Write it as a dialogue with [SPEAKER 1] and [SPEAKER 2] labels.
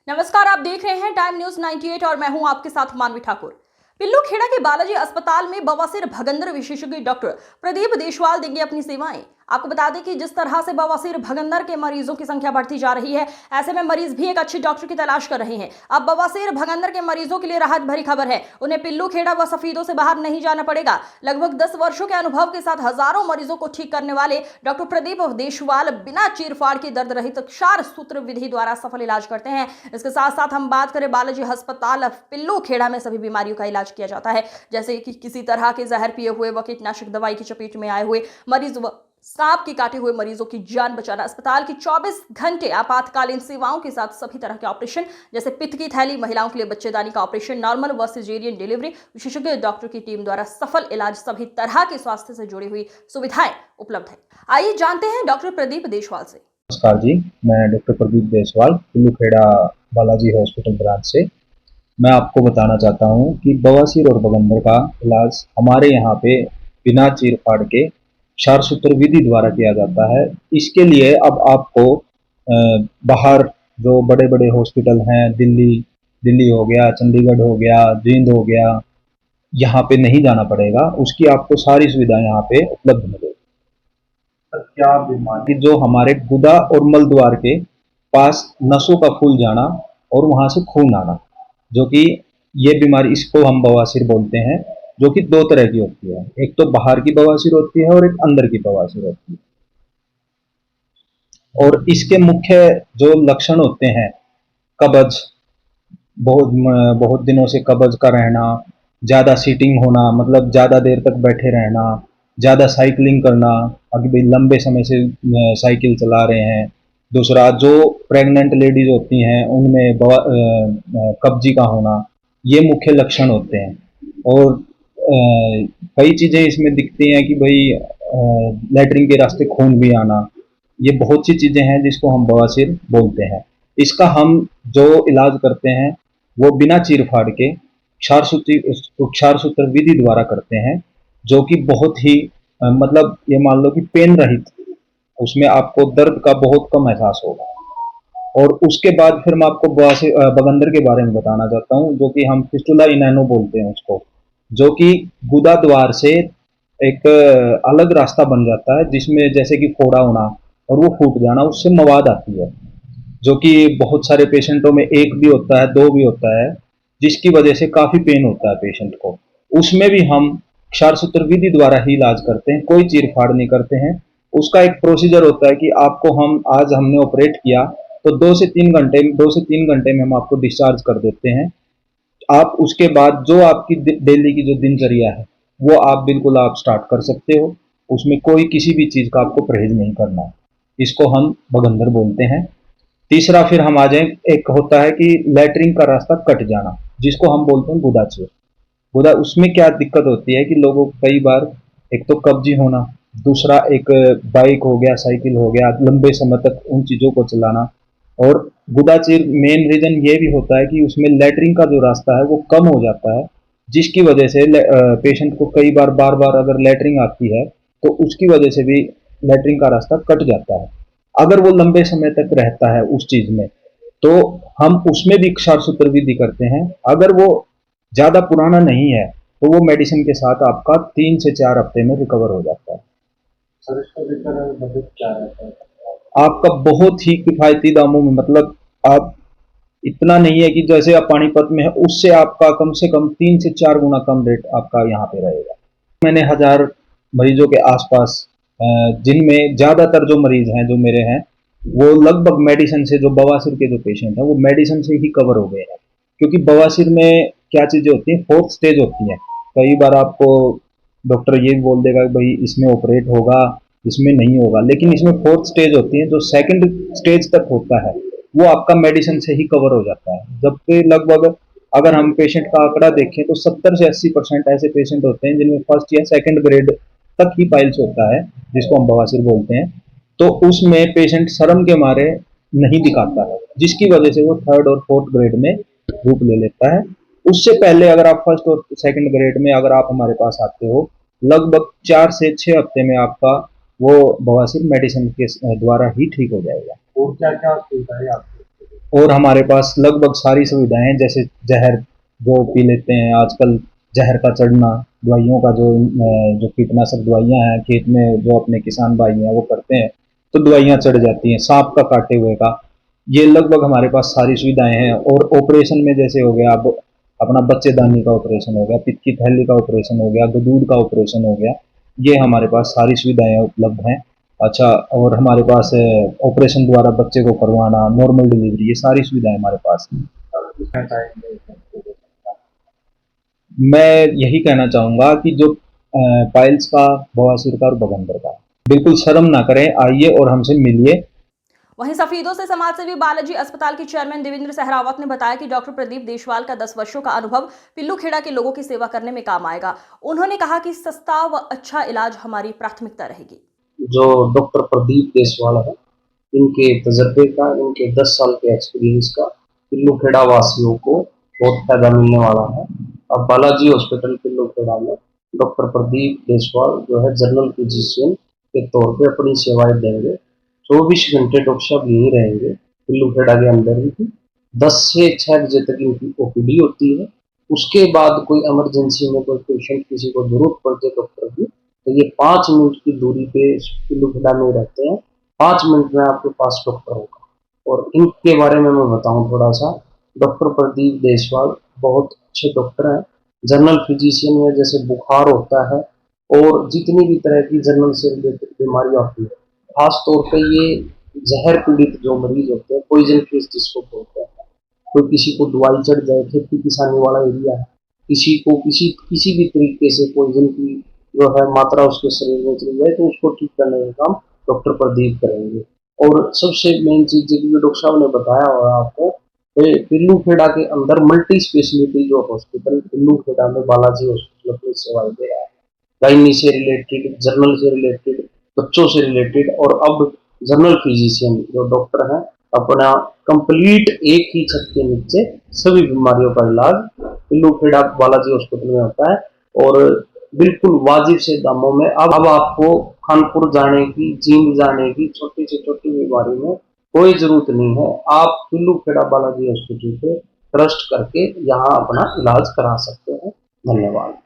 [SPEAKER 1] नमस्कार, आप देख रहे हैं टाइम न्यूज 98 और मैं हूं आपके साथ मानवी ठाकुर। पिल्लूखेड़ा के बालाजी अस्पताल में बवासीर भगंदर विशेषज्ञ डॉक्टर प्रदीप देशवाल देंगे अपनी सेवाएं। आपको बता दें कि जिस तरह से बवासीर भगंदर के मरीजों की संख्या बढ़ती जा रही है, ऐसे में मरीज भी एक अच्छे डॉक्टर की तलाश कर रहे हैं। अब बवासीर भगंदर के मरीजों के लिए राहत भरी खबर है, उन्हें पिल्लूखेड़ा व सफीदों से बाहर नहीं जाना पड़ेगा। लगभग 10 वर्षों के अनुभव के साथ हजारों मरीजों को ठीक करने वाले डॉक्टर प्रदीप देशवाल बिना चीरफाड़ के दर्द रहित क्षार सूत्र विधि द्वारा सफल इलाज करते हैं। इसके साथ साथ हम बात करें बालाजी अस्पताल पिल्लूखेड़ा में सभी बीमारियों का इलाज किया जाता है, जैसे कि किसी तरह के जहर पिए हुए व कीटनाशक दवाई की चपेट में आए हुए मरीज व सांप के काटे हुए मरीजों की जान बचाना। अस्पताल की 24 घंटे आपातकालीन सेवाओं के साथ सभी तरह के ऑपरेशन जैसे पित्त की थैली, महिलाओं के लिए बच्चेदानी का ऑपरेशन, नॉर्मल व सिजेरियन डिलीवरी, विशेषज्ञ डॉक्टर की टीम द्वारा सफल इलाज, सभी तरह के स्वास्थ्य से जुड़ी हुई सुविधाएं उपलब्ध है। आइए जानते हैं डॉक्टर प्रदीप देशवाल से।
[SPEAKER 2] नमस्कार जी, मैं doctor Pradeep Deshwal Pillukhera Balaji hospital branch से। मैं आपको बताना चाहता हूँ कि बवासीर और बगंदर का इलाज हमारे यहाँ पे बिना चीर-फाड़ के क्षार सूत्र विधि द्वारा किया जाता है। इसके लिए अब आपको बाहर जो बड़े-बड़े हॉस्पिटल हैं, दिल्ली हो गया, चंडीगढ़ हो गया, जींद हो गया, यहाँ पे नहीं जाना पड़ेगा। उसकी आपको सारी सुविधाएं यहाँ पे उपलब्ध मिलेगी। क्या बीमारी जो हमारे गुदा और मल द्वार के पास नसों का फूल जाना और वहां से खून आना, जो कि ये बीमारी, इसको हम बवासीर बोलते हैं, जो कि दो तरह की होती है। एक तो बाहर की बवासीर होती है और एक अंदर की बवासीर होती है। और इसके मुख्य जो लक्षण होते हैं, कब्ज, बहुत दिनों से कब्ज का रहना, ज़्यादा सीटिंग होना, मतलब ज़्यादा देर तक बैठे रहना, ज़्यादा साइकिलिंग करना, अभी भाई लंबे समय से साइकिल चला रहे हैं। दूसरा, जो प्रेग्नेंट लेडीज होती हैं उनमें कब्जी का होना, ये मुख्य लक्षण होते हैं। और कई चीज़ें इसमें दिखती हैं कि भाई लैट्रिन के रास्ते खून भी आना, ये बहुत सी चीज़ें हैं जिसको हम बवासीर बोलते हैं। इसका हम जो इलाज करते हैं वो बिना चीर-फाड़ के क्षार सूत्र विधि द्वारा करते हैं, जो कि बहुत ही मतलब ये मान लो कि पेन रहित, उसमें आपको दर्द का बहुत कम एहसास होगा। और उसके बाद फिर मैं आपको बगंदर के बारे में बताना चाहता हूँ, जो कि हम फिस्टुला इनैनो बोलते हैं उसको, जो कि गुदा द्वार से एक अलग रास्ता बन जाता है, जिसमें जैसे कि फोड़ा होना और वो फूट जाना, उससे मवाद आती है, जो कि बहुत सारे पेशेंटों में एक भी होता है, दो भी होता है, जिसकी वजह से काफ़ी पेन होता है पेशेंट को। उसमें भी हम क्षार सूत्र विधि द्वारा ही इलाज करते हैं, कोई चीर-फाड़ नहीं करते हैं। उसका एक प्रोसीजर होता है कि आपको आज हमने ऑपरेट किया तो 2 से 3 घंटे में हम आपको डिस्चार्ज कर देते हैं। आप उसके बाद जो आपकी डेली की जो दिनचर्या है, वो आप बिल्कुल आप स्टार्ट कर सकते हो। उसमें कोई किसी भी चीज़ का आपको परहेज़ नहीं करना है। इसको हम बगंदर बोलते हैं। तीसरा फिर हम आ जाएँ, एक होता है कि लैट्रिन का रास्ता कट जाना, जिसको हम बोलते हैं गुदाचीर। गुदा, उसमें क्या दिक्कत होती है कि लोगों को कई बार एक तो कब्जी होना, दूसरा एक बाइक हो गया, साइकिल हो गया, लंबे समय तक उन चीज़ों को चलाना। और गुदाचीर मेन रीज़न ये भी होता है कि उसमें लैट्रिन का जो रास्ता है वो कम हो जाता है, जिसकी वजह से पेशेंट को कई बार-बार अगर लैट्रिन आती है, तो उसकी वजह से भी लैट्रिन का रास्ता कट जाता है। अगर वो लंबे समय तक रहता है उस चीज़ में, तो हम उसमें भी क्षार सूत्र विधि करते हैं। अगर वो ज़्यादा पुराना नहीं है, तो वो मेडिसिन के साथ आपका 3 से 4 हफ्ते में रिकवर हो जाता है। सर, इसका रिटर्न बजट क्या रहता है? आपका बहुत ही किफ़ायती दामों में, मतलब आप, इतना नहीं है कि जैसे आप पानीपत में है, उससे आपका कम से कम 3 से 4 गुना कम रेट आपका यहाँ पे रहेगा। मैंने 1000 मरीजों के आसपास, जिनमें ज़्यादातर जो मरीज हैं जो मेरे हैं, वो लगभग मेडिसिन से, जो बवासीर के जो पेशेंट हैं वो मेडिसिन से ही कवर हो गए हैं। क्योंकि बवासीर में क्या चीज़ें होती हैं, 4th स्टेज होती हैं। कई बार आपको डॉक्टर ये भी बोल देगा कि भाई इसमें ऑपरेट होगा, इसमें नहीं होगा, लेकिन इसमें 4th स्टेज होती है। जो 2nd स्टेज तक होता है वो आपका मेडिसिन से ही कवर हो जाता है। जबकि लगभग अगर हम पेशेंट का आंकड़ा देखें तो 70 से 80% ऐसे पेशेंट होते हैं जिनमें 1st या 2nd ग्रेड तक ही पाइल्स होता है, जिसको हम बवासीर बोलते हैं। तो उसमें पेशेंट शर्म के मारे नहीं दिखाता है, जिसकी वजह से वो 3rd और 4th ग्रेड में रूप ले लेता है। उससे पहले अगर आप 1st और 2nd ग्रेड में अगर आप हमारे पास आते हो, लगभग 4 से 6 हफ्ते में आपका वो बवासीर मेडिसिन के द्वारा ही ठीक हो जाएगा। और क्या-क्या सुविधाएं आपको? और हमारे पास लगभग सारी सुविधाएं हैं, जैसे जहर जो पी लेते हैं आजकल, जहर का चढ़ना, दवाइयों का जो कीटनाशक दवाइयां हैं खेत में जो अपने किसान भाई हैं वो करते हैं, तो दवाइयां चढ़ जाती हैं, सांप का काटे हुए का, ये लगभग हमारे पास सारी सुविधाएं हैं। और ऑपरेशन में जैसे हो गया अब अपना बच्चेदानी का ऑपरेशन हो गया, पित्त की थैली का ऑपरेशन हो गया, गदूड का ऑपरेशन हो गया, ये हमारे पास सारी सुविधाएं उपलब्ध हैं। अच्छा, और हमारे पास ऑपरेशन द्वारा बच्चे को करवाना, नॉर्मल डिलीवरी, ये सारी सुविधाएं हमारे पास हैं। मैं यही कहना चाहूँगा कि जो पाइल्स का, बवासीर का और भगंदर का, बिल्कुल शर्म ना करें, आइए और हमसे मिलिए।
[SPEAKER 1] वहीं सफीदों से समाजसेवी बालाजी अस्पताल के चेयरमैन देवेंद्र सहरावत ने बताया कि डॉक्टर प्रदीप देशवाल का 10 वर्षों का अनुभव पिल्लूखेड़ा के लोगों की सेवा करने में काम आएगा। उन्होंने कहा कि सस्ता व अच्छा इलाज हमारी प्राथमिकता रहेगी।
[SPEAKER 3] जो डॉक्टर प्रदीप देशवाल है, इनके तजर्बे का, इनके 10 साल के एक्सपीरियंस का पिल्लूखेड़ा वासियों को बहुत फायदा मिलने वाला है। अब बालाजी हॉस्पिटल पिल्लूखेड़ा में डॉक्टर प्रदीप देशवाल जो है जनरल फिजिशियन के तौर पे अपनी सेवाएं देंगे। 24 घंटे डॉक्टर साहब यहीं रहेंगे पिल्लूखेड़ा के अंदर ही। 10 से 6 बजे तक इनकी ओपीडी होती है। उसके बाद कोई इमरजेंसी में कोई पेशेंट किसी को जरूरत पड़ती है डॉक्टर की, तो ये 5 मिनट की दूरी पे पिल्लूखेड़ा में रहते हैं। 5 मिनट में आपके पास डॉक्टर होगा। और इनके बारे में मैं बताऊं थोड़ा सा, डॉक्टर प्रदीप देशवाल बहुत अच्छे डॉक्टर हैं। जनरल फिजिशियन में जैसे बुखार होता है और जितनी भी तरह की जनरल से रिलेटेड बीमारियां होती है, खास तौर पे ये जहर पीड़ित जो मरीज होते हैं, पॉइजन केस जिसको बोलते हैं, कोई किसी को दवाई चढ़ जाए, खेती किसानी वाला एरिया है, किसी को किसी भी तरीके से पॉइजन की जो है मात्रा उसके शरीर में चली जाए, तो उसको ठीक करने का काम डॉक्टर प्रदीप करेंगे। और सबसे मेन चीज जो डॉक्टर साहब ने बताया होगा आपको, तो पिल्लूखेड़ा के अंदर मल्टी स्पेशलिटी जो हॉस्पिटल पिल्लूखेड़ा में बालाजी हॉस्पिटल अपनी सेवाएं दे रहा है, गायनी से रिलेटेड, जर्नल से रिलेटेड, बच्चों से रिलेटेड, और अब जनरल फिजिशियन जो डॉक्टर हैं अपना कंप्लीट एक ही छत के नीचे सभी बीमारियों का इलाज पिल्लूखेड़ा बालाजी हॉस्पिटल में होता है। और बिल्कुल वाजिब से दामों में। अब आपको कानपुर जाने की, जींद जाने की, छोटी से छोटी बीमारी में कोई जरूरत नहीं है। आप पिल्लूखेड़ा बालाजी हॉस्पिटल पे ट्रस्ट करके यहाँ अपना इलाज करा सकते हैं। धन्यवाद।